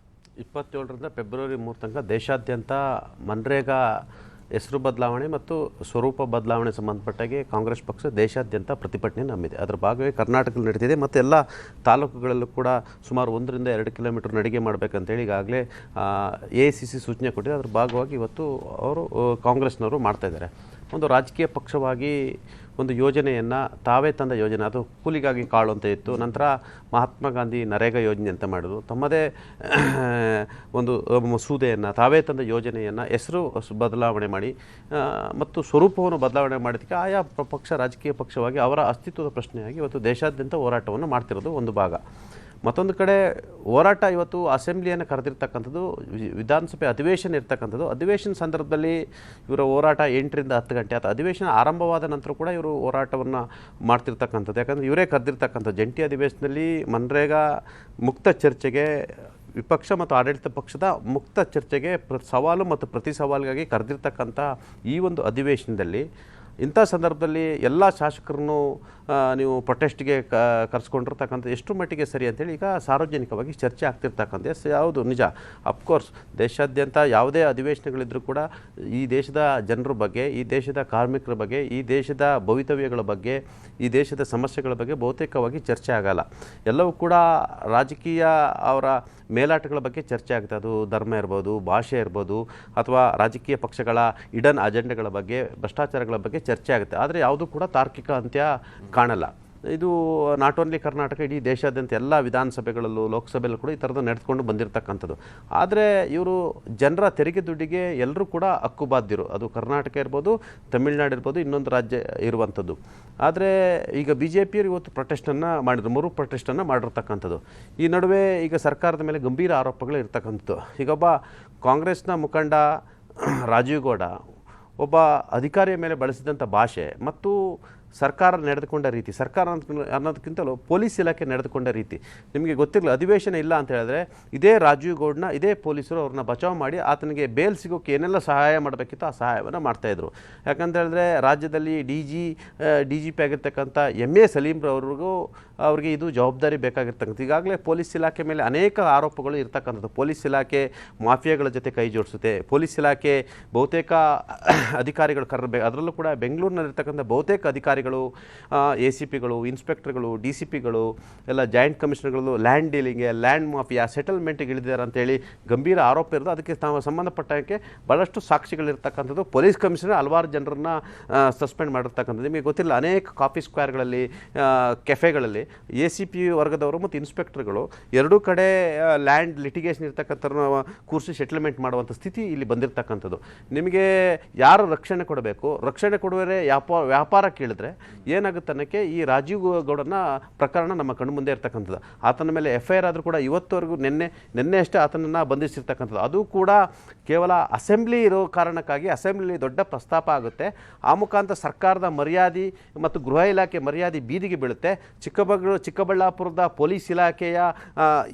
27ರಿಂದ ಫೆಬ್ರವರಿ 3 ತನಕ ದೇಶಾದ್ಯಂತ ಮನ್ರೇಗಾ ಹೆಸರು ಬದಲಾವಣೆ ಮತ್ತು ಸ್ವರೂಪ ಬದಲಾವಣೆ ಸಂಬಂಧಪಟ್ಟಾಗೆ ಕಾಂಗ್ರೆಸ್ ಪಕ್ಷ ದೇಶಾದ್ಯಂತ ಪ್ರತಿಭಟನೆ ನಂಬಿದೆ. ಅದರ ಭಾಗವಾಗಿ ಕರ್ನಾಟಕದಲ್ಲಿ ನಡೀತಿದೆ ಮತ್ತು ಎಲ್ಲ ತಾಲೂಕುಗಳಲ್ಲೂ ಕೂಡ ಸುಮಾರು 1 ರಿಂದ 2 ಕಿಲೋಮೀಟರ್ ನಡಿಗೆ ಮಾಡಬೇಕಂತೇಳಿ ಈಗಾಗಲೇ AICC ಸೂಚನೆ ಕೊಟ್ಟಿದೆ. ಅದರ ಭಾಗವಾಗಿ ಇವತ್ತು ಅವರು ಕಾಂಗ್ರೆಸ್ನವರು ಮಾಡ್ತಾಯಿದ್ದಾರೆ. ಒಂದು ರಾಜಕೀಯ ಪಕ್ಷವಾಗಿ ಒಂದು ಯೋಜನೆಯನ್ನು ತಾವೇ ತಂದ ಯೋಜನೆ, ಅದು ಕೂಲಿಗಾಗಿ ಕಾಳು ಅಂತ ಇತ್ತು. ನಂತರ ಮಹಾತ್ಮ ಗಾಂಧಿ ನರೇಗಾ ಯೋಜನೆ ಅಂತ ಮಾಡಿದ್ರು. ತಮ್ಮದೇ ಒಂದು ಮಸೂದೆಯನ್ನು, ತಾವೇ ತಂದ ಯೋಜನೆಯನ್ನು ಹೆಸರು ಬದಲಾವಣೆ ಮಾಡಿ ಮತ್ತು ಸ್ವರೂಪವನ್ನು ಬದಲಾವಣೆ ಮಾಡೋದಕ್ಕೆ ಆಯಾ ಪಕ್ಷ ರಾಜಕೀಯ ಪಕ್ಷವಾಗಿ ಅವರ ಅಸ್ತಿತ್ವದ ಪ್ರಶ್ನೆಯಾಗಿ ಇವತ್ತು ದೇಶಾದ್ಯಂತ ಹೋರಾಟವನ್ನು ಮಾಡ್ತಿರೋದು ಒಂದು ಭಾಗ. ಮತ್ತೊಂದು ಕಡೆ ಹೋರಾಟ ಇವತ್ತು ಅಸೆಂಬ್ಲಿಯನ್ನು ಕರೆದಿರ್ತಕ್ಕಂಥದ್ದು, ವಿಧಾನಸಭೆ ಅಧಿವೇಶನ ಇರ್ತಕ್ಕಂಥದ್ದು. ಅಧಿವೇಶನ ಸಂದರ್ಭದಲ್ಲಿ ಇವರ ಹೋರಾಟ 8 ರಿಂದ 10 ಗಂಟೆ ಅಥವಾ ಅಧಿವೇಶನ ಆರಂಭವಾದ ನಂತರ ಕೂಡ ಇವರು ಹೋರಾಟವನ್ನು ಮಾಡ್ತಿರ್ತಕ್ಕಂಥದ್ದು. ಯಾಕಂದರೆ ಇವರೇ ಕರೆದಿರ್ತಕ್ಕಂಥ ಜಂಟಿ ಅಧಿವೇಶನದಲ್ಲಿ ಮನ್ರೇಗಾ ಮುಕ್ತ ಚರ್ಚೆಗೆ, ವಿಪಕ್ಷ ಮತ್ತು ಆಡಳಿತ ಪಕ್ಷದ ಮುಕ್ತ ಚರ್ಚೆಗೆ ಸವಾಲು ಮತ್ತು ಪ್ರತಿ ಸವಾಲಿಗಾಗಿ ಕರೆದಿರ್ತಕ್ಕಂಥ ಈ ಒಂದು ಅಧಿವೇಶನದಲ್ಲಿ ಇಂಥ ಸಂದರ್ಭದಲ್ಲಿ ಎಲ್ಲ ಶಾಸಕರನ್ನು ನೀವು ಪ್ರೊಟೆಸ್ಟ್ಗೆ ಕರೆಸ್ಕೊಂಡಿರ್ತಕ್ಕಂಥ ಎಷ್ಟು ಮಟ್ಟಿಗೆ ಸರಿ ಅಂತೇಳಿ ಈಗ ಸಾರ್ವಜನಿಕವಾಗಿ ಚರ್ಚೆ ಆಗ್ತಿರ್ತಕ್ಕಂಥ ಯಾವುದು ನಿಜ. ಅಫ್ಕೋರ್ಸ್ ದೇಶಾದ್ಯಂತ ಯಾವುದೇ ಅಧಿವೇಶನಗಳಿದ್ದರೂ ಕೂಡ ಈ ದೇಶದ ಜನರ ಬಗ್ಗೆ, ಈ ದೇಶದ ಕಾರ್ಮಿಕರ ಬಗ್ಗೆ, ಈ ದೇಶದ ಭವಿತವ್ಯಗಳ ಬಗ್ಗೆ, ಈ ದೇಶದ ಸಮಸ್ಯೆಗಳ ಬಗ್ಗೆ ಬಹುತೇಕವಾಗಿ ಚರ್ಚೆ ಆಗಲ್ಲ. ಎಲ್ಲವೂ ಕೂಡ ರಾಜಕೀಯ ಅವರ ಮೇಲಾಟಗಳ ಬಗ್ಗೆ ಚರ್ಚೆ ಆಗುತ್ತೆ. ಅದು ಧರ್ಮ ಇರ್ಬೋದು, ಭಾಷೆ ಇರ್ಬೋದು, ಅಥವಾ ರಾಜಕೀಯ ಪಕ್ಷಗಳ ಇಡನ್ ಅಜೆಂಡಗಳ ಬಗ್ಗೆ, ಭ್ರಷ್ಟಾಚಾರಗಳ ಬಗ್ಗೆ ಚರ್ಚೆ ಆಗುತ್ತೆ. ಆದರೆ ಯಾವುದೂ ಕೂಡ ತಾರ್ಕಿಕ ಅಂತ್ಯ ಕಾಣಲ್ಲ. ಇದು ನಾಟ್ ಓನ್ಲಿ ಕರ್ನಾಟಕ, ಇಡೀ ದೇಶಾದ್ಯಂತ ಎಲ್ಲ ವಿಧಾನಸಭೆಗಳಲ್ಲೂ ಲೋಕಸಭೆಯಲ್ಲೂ ಕೂಡ ಈ ಥರದ್ದು ನಡೆದುಕೊಂಡು ಬಂದಿರತಕ್ಕಂಥದ್ದು. ಆದರೆ ಇವರು ಜನರ ತೆರಿಗೆ ದುಡ್ಡಿಗೆ ಎಲ್ಲರೂ ಕೂಡ ಹಕ್ಕುಬಾಧ್ಯರು. ಅದು ಕರ್ನಾಟಕ ಇರ್ಬೋದು, ತಮಿಳುನಾಡು ಇರ್ಬೋದು, ಇನ್ನೊಂದು ರಾಜ್ಯ ಇರುವಂಥದ್ದು. ಆದರೆ ಈಗ BJPಯವರು ಇವತ್ತು ಪ್ರೊಟೆಸ್ಟನ್ನು ಮಾಡಿದ್ರು, 3 ಪ್ರೊಟೆಸ್ಟನ್ನು ಮಾಡಿರ್ತಕ್ಕಂಥದ್ದು. ಈ ನಡುವೆ ಈಗ ಸರ್ಕಾರದ ಮೇಲೆ ಗಂಭೀರ ಆರೋಪಗಳು ಇರ್ತಕ್ಕಂಥದ್ದು. ಈಗ ಒಬ್ಬ ಕಾಂಗ್ರೆಸ್ನ ಮುಖಂಡ ರಾಜೀವ್ ಗೌಡ ಒಬ್ಬ ಅಧಿಕಾರಿಯ ಮೇಲೆ ಬಳಸಿದಂಥ ಭಾಷೆ ಮತ್ತು ಸರ್ಕಾರ ನಡೆದುಕೊಂಡ ರೀತಿ, ಸರ್ಕಾರ ಅನ್ನೋದಕ್ಕಿಂತಲೂ ಪೊಲೀಸ್ ಇಲಾಖೆ ನಡೆದುಕೊಂಡ ರೀತಿ ನಿಮಗೆ ಗೊತ್ತಿರಲಿಲ್ಲ. ಅಧಿವೇಶನ ಇಲ್ಲ ಅಂತ ಹೇಳಿದ್ರೆ ಇದೇ ರಾಜೀವ್ ಗೌಡ್ನ ಇದೇ ಪೊಲೀಸರು ಅವ್ರನ್ನ ಬಚಾವ್ ಮಾಡಿ ಆತನಿಗೆ ಬೇಲ್ ಸಿಗೋಕ್ಕೆ ಏನೆಲ್ಲ ಸಹಾಯ ಮಾಡಬೇಕಿತ್ತು ಆ ಸಹಾಯವನ್ನು ಮಾಡ್ತಾಯಿದ್ರು. ಯಾಕಂತ ಹೇಳಿದ್ರೆ ರಾಜ್ಯದಲ್ಲಿ DGP ಆಗಿರ್ತಕ್ಕಂಥ MA ಸಲೀಮ್ರವ್ರಿಗೂ ಅವ್ರಿಗೆ ಇದು ಜವಾಬ್ದಾರಿ ಬೇಕಾಗಿರ್ತಕ್ಕಂಥ. ಈಗಾಗಲೇ ಪೊಲೀಸ್ ಇಲಾಖೆ ಮೇಲೆ ಅನೇಕ ಆರೋಪಗಳು ಇರ್ತಕ್ಕಂಥದ್ದು. ಪೊಲೀಸ್ ಇಲಾಖೆ ಮಾಫಿಯಾಗಳ ಜೊತೆ ಕೈ ಜೋಡಿಸುತ್ತೆ. ಪೊಲೀಸ್ ಇಲಾಖೆ ಬಹುತೇಕ ಅಧಿಕಾರಿಗಳು ಅದರಲ್ಲೂ ಕೂಡ ಬೆಂಗಳೂರಿನಲ್ಲಿರ್ತಕ್ಕಂಥ ಬಹುತೇಕ ಅಧಿಕಾರಿಗಳು ACPಗಳು, ಇನ್ಸ್ಪೆಕ್ಟರ್ಗಳು, DCPಗಳು ಎಲ್ಲ ಜಾಯಿಂಟ್ ಕಮಿಷನರ್ಗಳು ಲ್ಯಾಂಡ್ ಡೀಲಿಂಗ್ಗೆ, ಲ್ಯಾಂಡ್ ಮಾಫಿಯಾ, ಸೆಟಲ್ಮೆಂಟ್ಗೆ ಇಳಿದಿದ್ದಾರೆ ಅಂತೇಳಿ ಗಂಭೀರ ಆರೋಪ ಇರೋದು. ಅದಕ್ಕೆ ಸಂಬಂಧಪಟ್ಟಕ್ಕೆ ಭಾಳಷ್ಟು ಸಾಕ್ಷಿಗಳಿರ್ತಕ್ಕಂಥದ್ದು. ಪೊಲೀಸ್ ಕಮಿಷನರ್ ಹಲವಾರು ಜನರನ್ನು ಸಸ್ಪೆಂಡ್ ಮಾಡಿರ್ತಕ್ಕಂಥದ್ದು. ನಿಮಗೆ ಗೊತ್ತಿಲ್ಲ, ಅನೇಕ ಕಾಫಿ ಸ್ಕ್ವೇರ್ಗಳಲ್ಲಿ, ಕೆಫೆಗಳಲ್ಲಿ ACP ವರ್ಗದವರು ಮತ್ತು ಇನ್ಸ್ಪೆಕ್ಟರ್ಗಳು ಎರಡೂ ಕಡೆ ಲ್ಯಾಂಡ್ ಲಿಟಿಗೇಷನ್ ಇರ್ತಕ್ಕಂಥ ಕೂರಿಸಿ ಸೆಟಲ್ಮೆಂಟ್ ಮಾಡುವಂಥ ಸ್ಥಿತಿ ಇಲ್ಲಿ ಬಂದಿರತಕ್ಕಂಥದ್ದು. ನಿಮಗೆ ಯಾರು ರಕ್ಷಣೆ ಕೊಡಬೇಕು, ರಕ್ಷಣೆ ಕೊಡುವರೆ ವ್ಯಾಪಾರ ಕೇಳಿದ್ರೆ ಏನಾಗುತ್ತೆ ಅನ್ನೋಕ್ಕೆ ಈ ರಾಜೀವ್ ಗೌಡನ ಪ್ರಕರಣ ನಮ್ಮ ಕಣ್ಣು ಮುಂದೆ ಇರ್ತಕ್ಕಂಥದ್ದು. ಆತನ ಮೇಲೆ FIR ಆದರೂ ಕೂಡ ಇವತ್ತವರೆಗೂ ನಿನ್ನೆ ಅಷ್ಟೇ ಆತನನ್ನು ಬಂಧಿಸಿರ್ತಕ್ಕಂಥದ್ದು. ಅದು ಕೂಡ ಕೇವಲ ಅಸೆಂಬ್ಲಿ ಇರೋ ಕಾರಣಕ್ಕಾಗಿ ಅಸೆಂಬ್ಲಿ ದೊಡ್ಡ ಪ್ರಸ್ತಾಪ ಆಗುತ್ತೆ. ಆ ಮುಖಾಂತರ ಸರ್ಕಾರದ ಮರ್ಯಾದೆ ಮತ್ತು ಗೃಹ ಇಲಾಖೆ ಮರ್ಯಾದೆ ಬೀದಿಗೆ ಬೀಳುತ್ತೆ. ಚಿಕ್ಕಬಳ್ಳಾಪುರದ ಪೊಲೀಸ್ ಇಲಾಖೆಯ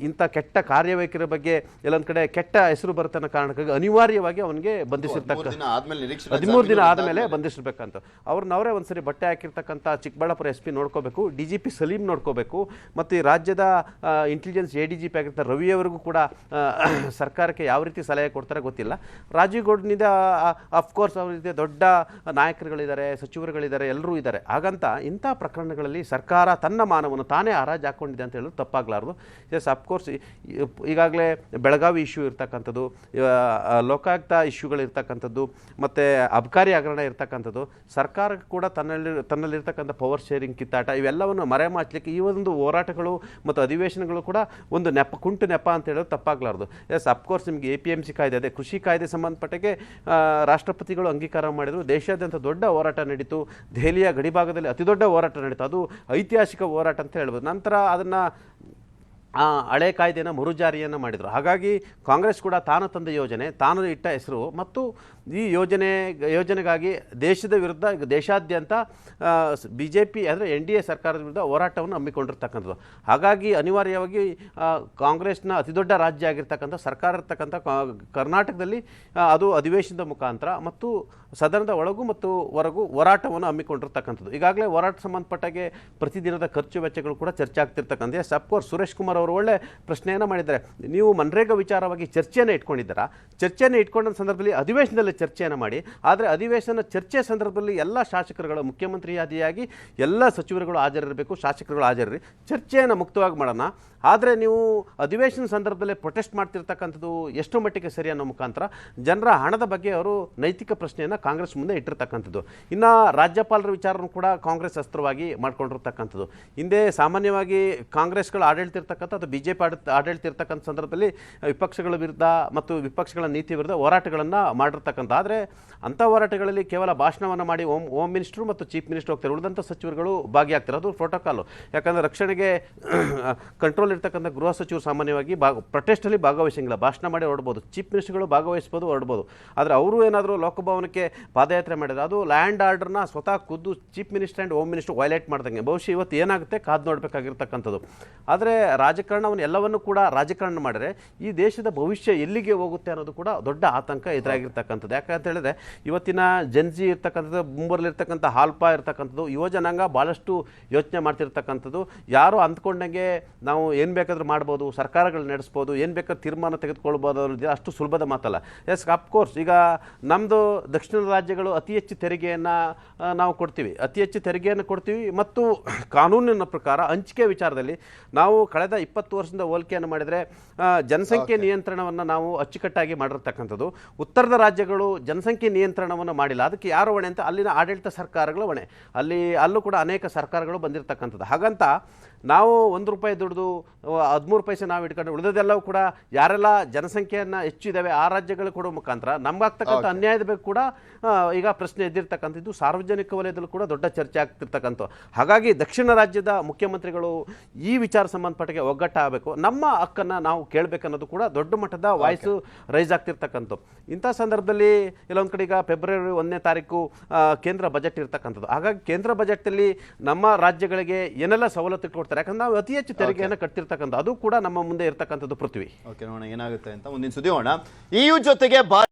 ಇಂಥ ಕೆಟ್ಟ ಕಾರ್ಯವೈಖರಿ ಬಗ್ಗೆ ಎಲ್ಲೊಂದು ಕಡೆ ಕೆಟ್ಟ ಹೆಸರು ಬರುತ್ತೆ ಅನ್ನೋ ಕಾರಣಕ್ಕಾಗಿ ಅನಿವಾರ್ಯವಾಗಿ ಅವನಿಗೆ ಬಂಧಿಸಿರ್ತಕ್ಕ 13 ದಿನ ಆದಮೇಲೆ ಬಂಧಿಸಿರ್ಬೇಕಂತ ಅವ್ರನ್ನವರೇ ಒಂದ್ಸರಿ ಬಟ್ಟೆ ಹಾಕಿರ್ತಕ್ಕಂಥ ಚಿಕ್ಕಬಳ್ಳಾಪುರ SP ನೋಡ್ಕೋಬೇಕು, DGP ಸಲೀಂ ನೋಡ್ಕೋಬೇಕು, ಮತ್ತು ಈ ರಾಜ್ಯದ ಇಂಟೆಲಿಜೆನ್ಸ್ ADGP ಆಗಿರ್ತಾರೆ ರವಿಯವರಿಗೂ ಕೂಡ ಸರ್ಕಾರಕ್ಕೆ ಯಾವ ರೀತಿ ಸಲಹೆ ಕೊಡ್ತಾರೆ ಗೊತ್ತಿಲ್ಲ. ರಾಜೀವ್ ಗೌಡ್ನಿಂದ ಅಫ್ಕೋರ್ಸ್ ಅವ್ರ ರೀತಿಯ ದೊಡ್ಡ ನಾಯಕರುಗಳಿದ್ದಾರೆ, ಸಚಿವರುಗಳಿದ್ದಾರೆ, ಎಲ್ಲರೂ ಇದ್ದಾರೆ. ಹಾಗಂತ ಇಂಥ ಪ್ರಕರಣಗಳಲ್ಲಿ ಸರ್ಕಾರ ತನ್ನ ಮಾನವನ್ನು ತಾನೇ ಹರಾಜು ಹಾಕ್ಕೊಂಡಿದೆ ಅಂತ ಹೇಳೋದು ತಪ್ಪಾಗಲಾರ್ದು. ಎಸ್, ಅಫ್ಕೋರ್ಸ್ ಈಗಾಗಲೇ ಬೆಳಗಾವಿ ಇಶ್ಯೂ ಇರ್ತಕ್ಕಂಥದ್ದು, ಲೋಕಾಯುಕ್ತ ಇಶ್ಯೂಗಳಿರ್ತಕ್ಕಂಥದ್ದು, ಮತ್ತು ಅಬಕಾರಿ ಹಗರಣ ಇರ್ತಕ್ಕಂಥದ್ದು, ಸರ್ಕಾರಕ್ಕೆ ಕೂಡ ತನ್ನಲ್ಲಿರ್ತಕ್ಕಂಥ ಪವರ್ ಶೇರಿಂಗ್ ಕಿತ್ತಾಟ ಇವೆಲ್ಲವನ್ನು ಮರೆಮಾಚಲಿಕ್ಕೆ ಈ ಒಂದು ಹೋರಾಟಗಳು ಮತ್ತು ಅಧಿವೇಶನಗಳು ಕೂಡ ಒಂದು ಕುಂಟು ನೆಪ ಅಂತ ಹೇಳೋದು ತಪ್ಪಾಗಲಾರ್ದು. ಎಸ್, ಅಫ್ಕೋರ್ಸ್ ನಿಮಗೆ APMC ಕಾಯ್ದೆ ಅದೇ ಕೃಷಿ ಕಾಯ್ದೆ ಸಂಬಂಧಪಟ್ಟಕ್ಕೆ ರಾಷ್ಟ್ರಪತಿಗಳು ಅಂಗೀಕಾರ ಮಾಡಿದರು. ದೇಶಾದ್ಯಂತ ದೊಡ್ಡ ಹೋರಾಟ ನಡೀತು. ದೆಹಲಿಯ ಗಡಿಭಾಗದಲ್ಲಿ ಅತಿ ದೊಡ್ಡ ಹೋರಾಟ ನಡೀತು. ಅದು ಐತಿಹಾಸಿಕ ಹೋರಾಟ ಅಂತ ಹೇಳ್ಬೋದು. ನಂತರ ಅದನ್ನು ಹಳೆ ಕಾಯ್ದೆನ ಮರುಜಾರಿಯನ್ನು ಮಾಡಿದರು. ಹಾಗಾಗಿ ಕಾಂಗ್ರೆಸ್ ಕೂಡ ತಾನು ತಂದ ಯೋಜನೆ, ತಾನು ಇಟ್ಟ ಹೆಸರು ಮತ್ತು ಈ ಯೋಜನೆಗಾಗಿ ದೇಶದ ವಿರುದ್ಧ ದೇಶಾದ್ಯಂತ BJP ಅಂದರೆ NDA ಸರ್ಕಾರದ ವಿರುದ್ಧ ಹೋರಾಟವನ್ನು ಹಮ್ಮಿಕೊಂಡಿರ್ತಕ್ಕಂಥದ್ದು. ಹಾಗಾಗಿ ಅನಿವಾರ್ಯವಾಗಿ ಕಾಂಗ್ರೆಸ್ನ ಅತಿದೊಡ್ಡ ರಾಜ್ಯ ಆಗಿರ್ತಕ್ಕಂಥ ಸರ್ಕಾರ ಇರ್ತಕ್ಕಂಥ ಕರ್ನಾಟಕದಲ್ಲಿ ಅದು ಅಧಿವೇಶನದ ಮುಖಾಂತರ ಮತ್ತು ಸದನದ ಒಳಗೂ ಮತ್ತು ಹೊರಗೂ ಹೋರಾಟವನ್ನು ಹಮ್ಮಿಕೊಂಡಿರ್ತಕ್ಕಂಥದ್ದು. ಈಗಾಗಲೇ ಹೋರಾಟ ಸಂಬಂಧಪಟ್ಟಾಗೆ ಪ್ರತಿದಿನದ ಖರ್ಚು ವೆಚ್ಚಗಳು ಕೂಡ ಚರ್ಚೆ ಆಗ್ತಿರ್ತಕ್ಕಂಥ. ಎಸ್, ಅಫ್ಕೋರ್ಸ್ ಸುರೇಶ್ ಕುಮಾರ್ ಅವರು ಒಳ್ಳೆ ಪ್ರಶ್ನೆಯನ್ನು ಮಾಡಿದ್ದಾರೆ. ನೀವು ಮನ್ರೇಗಾ ವಿಚಾರವಾಗಿ ಚರ್ಚೆಯನ್ನು ಇಟ್ಕೊಂಡಿದ್ದೀರಾ? ಚರ್ಚೆಯನ್ನು ಇಟ್ಕೊಂಡ ಸಂದರ್ಭದಲ್ಲಿ ಅಧಿವೇಶನದಲ್ಲಿ ಚರ್ಚೆಯನ್ನು ಮಾಡಿ. ಆದರೆ ಅಧಿವೇಶನ ಚರ್ಚೆ ಸಂದರ್ಭದಲ್ಲಿ ಎಲ್ಲ ಶಾಸಕರುಗಳು, ಮುಖ್ಯಮಂತ್ರಿ ಆದಿಯಾಗಿ ಎಲ್ಲ ಸಚಿವರುಗಳು ಹಾಜರಿರಬೇಕು, ಶಾಸಕರುಗಳು ಹಾಜರಿರಿ, ಚರ್ಚೆಯನ್ನು ಮುಕ್ತವಾಗಿ ಮಾಡೋಣ. ಆದರೆ ನೀವು ಅಧಿವೇಶನ ಸಂದರ್ಭದಲ್ಲಿ ಪ್ರೊಟೆಸ್ಟ್ ಮಾಡ್ತಿರ್ತಕ್ಕಂಥದ್ದು ಎಷ್ಟು ಮಟ್ಟಿಗೆ ಸರಿ ಅನ್ನೋ ಮುಖಾಂತರ ಜನರ ಹಣದ ಬಗ್ಗೆ ಅವರು ನೈತಿಕ ಪ್ರಶ್ನೆಯನ್ನು ಕಾಂಗ್ರೆಸ್ ಮುಂದೆ ಇಟ್ಟಿರ್ತಕ್ಕಂಥದ್ದು. ಇನ್ನು ರಾಜ್ಯಪಾಲರ ವಿಚಾರನೂ ಕೂಡ ಕಾಂಗ್ರೆಸ್ ಅಸ್ತ್ರವಾಗಿ ಮಾಡ್ಕೊಂಡಿರ್ತಕ್ಕಂಥದ್ದು. ಹಿಂದೆ ಸಾಮಾನ್ಯವಾಗಿ ಕಾಂಗ್ರೆಸ್ಗಳು ಆಡಳಿತ ಇರ್ತಕ್ಕಂಥ ಅಥವಾ BJP ಆಡಳಿತ ಇರ್ತಕ್ಕಂಥ ಸಂದರ್ಭದಲ್ಲಿ ವಿಪಕ್ಷಗಳ ವಿರುದ್ಧ ಮತ್ತು ವಿಪಕ್ಷಗಳ ನೀತಿ ವಿರುದ್ಧ ಹೋರಾಟಗಳನ್ನು ಮಾಡಿರ್ತಕ್ಕಂಥ. ಆದರೆ ಅಂಥ ಹೋರಾಟಗಳಲ್ಲಿ ಕೇವಲ ಭಾಷಣವನ್ನು ಮಾಡಿ ಹೋಮ್ ಮಿನಿಸ್ಟ್ರು ಮತ್ತು ಚೀಫ್ ಮಿನಿಸ್ಟರ್ ಹೋಗ್ತಾರೆ, ಉಳಿದಂಥ ಸಚಿವರುಗಳು ಭಾಗಿಯಾಗ್ತಾರೆ. ಅದು ಪ್ರೋಟೋಕಾಲು. ಯಾಕಂದರೆ ರಕ್ಷಣೆಗೆ ಕಂಟ್ರೋಲ್ ಇರ್ತಕ್ಕಂಥ ಗೃಹ ಸಚಿವರು ಸಾಮಾನ್ಯವಾಗಿ ಪ್ರೊಟೆಸ್ಟಲ್ಲಿ ಭಾಗವಹಿಸಂಗಿಲ್ಲ. ಭಾಷಣ ಮಾಡಿ ಹೊರಡ್ಬೋದು, ಚೀಫ್ ಮಿನಿಸ್ಟರ್ಗಳು ಭಾಗವಹಿಸ್ಬೋದು, ಹೊರಡ್ಬೋದು. ಆದರೆ ಅವರು ಏನಾದರೂ ಲೋಕಭವನಕ್ಕೆ ಪಾದಯಾತ್ರೆ ಮಾಡಿದ್ರೆ ಅದು ಲ್ಯಾಂಡ್ ಆರ್ಡರ್ನ ಸ್ವತಃ ಖುದ್ದು chief minister and home minister violate ಮಾಡ್ದಂಗೆ. ಬಹುಶಃ ಇವತ್ತು ಏನಾಗುತ್ತೆ ಕಾದು ನೋಡಬೇಕಾಗಿರ್ತಕ್ಕಂಥದ್ದು. ಆದರೆ ರಾಜಕಾರಣವನ್ನು ಎಲ್ಲವನ್ನೂ ಕೂಡ ರಾಜಕಾರಣ ಮಾಡಿದ್ರೆ ಈ ದೇಶದ ಭವಿಷ್ಯ ಎಲ್ಲಿಗೆ ಹೋಗುತ್ತೆ ಅನ್ನೋದು ಕೂಡ ದೊಡ್ಡ ಆತಂಕ ಎದುರಾಗಿರ್ತಕ್ಕಂಥದ್ದು. ಯಾಕಂತ ಹೇಳಿದ್ರೆ ಇವತ್ತಿನ ಜನ್ಜಿ ಇರ್ತಕ್ಕಂಥದ್ದು, ಮುಂಬರಲಿರ್ತಕ್ಕಂಥ ಹಾಲ್ಪಾ ಇರ್ತಕ್ಕಂಥದ್ದು, ಯುವಜನಾಂಗ ಭಾಳಷ್ಟು ಯೋಚನೆ ಮಾಡ್ತಿರ್ತಕ್ಕಂಥದ್ದು. ಯಾರು ಅಂದ್ಕೊಂಡಂಗೆ ನಾವು ಏನು ಬೇಕಾದರೂ ಮಾಡ್ಬೋದು, ಸರ್ಕಾರಗಳು ನಡೆಸ್ಬೋದು, ಏನು ಬೇಕಾದ್ರೂ ತೀರ್ಮಾನ ತೆಗೆದುಕೊಳ್ಬೋದು ಅನ್ನೋದು ಅಷ್ಟು ಸುಲಭದ ಮಾತಲ್ಲ. ಎಸ್, ಅಫ್ಕೋರ್ಸ್ ಈಗ ನಮ್ಮದು ದಕ್ಷಿಣ ರಾಜ್ಯಗಳು ಅತಿ ಹೆಚ್ಚು ತೆರಿಗೆಯನ್ನು ನಾವು ಕೊಡ್ತೀವಿ ಮತ್ತು ಕಾನೂನಿನ ಪ್ರಕಾರ ಹಂಚಿಕೆ ವಿಚಾರದಲ್ಲಿ ನಾವು ಕಳೆದ 20 ವರ್ಷದಿಂದ ಹೋಲಿಕೆಯನ್ನು ಮಾಡಿದರೆ ಜನಸಂಖ್ಯೆ ನಿಯಂತ್ರಣವನ್ನು ನಾವು ಅಚ್ಚುಕಟ್ಟಾಗಿ ಮಾಡಿರ್ತಕ್ಕಂಥದ್ದು. ಉತ್ತರದ ರಾಜ್ಯಗಳು ಜನಸಂಖ್ಯೆ ನಿಯಂತ್ರಣವನ್ನು ಮಾಡಿಲ್ಲ. ಅದಕ್ಕೆ ಯಾರು ಹೊಣೆ ಅಂತ ಅಲ್ಲಿನ ಆಡಳಿತ ಸರ್ಕಾರಗಳು ಹೊಣೆ. ಅಲ್ಲೂ ಕೂಡ ಅನೇಕ ಸರ್ಕಾರಗಳು ಬಂದಿರತಕ್ಕಂಥದ್ದು. ಹಾಗಂತ ನಾವು ₹1 ದುಡ್ದು 13 ಪೈಸೆ ನಾವು ಇಟ್ಕೊಂಡು ಉಳಿದೆಲ್ಲವೂ ಕೂಡ ಯಾರೆಲ್ಲ ಜನಸಂಖ್ಯೆಯನ್ನು ಹೆಚ್ಚಿದ್ದಾವೆ ಆ ರಾಜ್ಯಗಳು ಕೊಡೋ ಮುಖಾಂತರ ನಮ್ಗಾಗ್ತಕ್ಕಂಥ ಅನ್ಯಾಯದ ಬಗ್ಗೆ ಕೂಡ ಈಗ ಪ್ರಶ್ನೆ ಎದ್ದಿರ್ತಕ್ಕಂಥದ್ದು. ಸಾರ್ವಜನಿಕ ವಲಯದಲ್ಲೂ ಕೂಡ ದೊಡ್ಡ ಚರ್ಚೆ ಆಗ್ತಿರ್ತಕ್ಕಂಥ. ಹಾಗಾಗಿ ದಕ್ಷಿಣ ರಾಜ್ಯದ ಮುಖ್ಯಮಂತ್ರಿಗಳು ಈ ವಿಚಾರ ಸಂಬಂಧಪಟ್ಟಿಗೆ ಒಗ್ಗಟ್ಟಾಗಬೇಕು, ನಮ್ಮ ಹಕ್ಕನ್ನು ನಾವು ಕೇಳಬೇಕನ್ನೋದು ಕೂಡ ದೊಡ್ಡ ಮಟ್ಟದ ವಾಯ್ಸು ರೈಸ್ ಆಗ್ತಿರ್ತಕ್ಕಂಥ. ಇಂಥ ಸಂದರ್ಭದಲ್ಲಿ ಕೆಲವೊಂದು ಕಡೆ ಈಗ ಫೆಬ್ರವರಿ 1ನೇ ತಾರೀಕು ಕೇಂದ್ರ ಬಜೆಟ್ ಇರ್ತಕ್ಕಂಥದ್ದು. ಹಾಗಾಗಿ ಕೇಂದ್ರ ಬಜೆಟಲ್ಲಿ ನಮ್ಮ ರಾಜ್ಯಗಳಿಗೆ ಏನೆಲ್ಲ ಸವಲತ್ತು ಕೊಡ್ತಾರೆ, ಯಾಕಂದ್ರೆ ನಾವು ಅತಿ ಹೆಚ್ಚು ತೆರಿಗೆಯನ್ನು ಕಟ್ತಿರ್ತಕ್ಕಂಥ ಅದು ಕೂಡ ನಮ್ಮ ಮುಂದೆ ಇರ್ತಕ್ಕಂಥದ್ದು. ಪೃಥ್ವಿ ಓಕೆ, ನೋಡೋಣ ಏನಾಗುತ್ತೆ ಅಂತ ಮುಂದಿನ ಸುದ್ದಿ. ಹೋಗೋಣ. EU ಜೊತೆಗೆ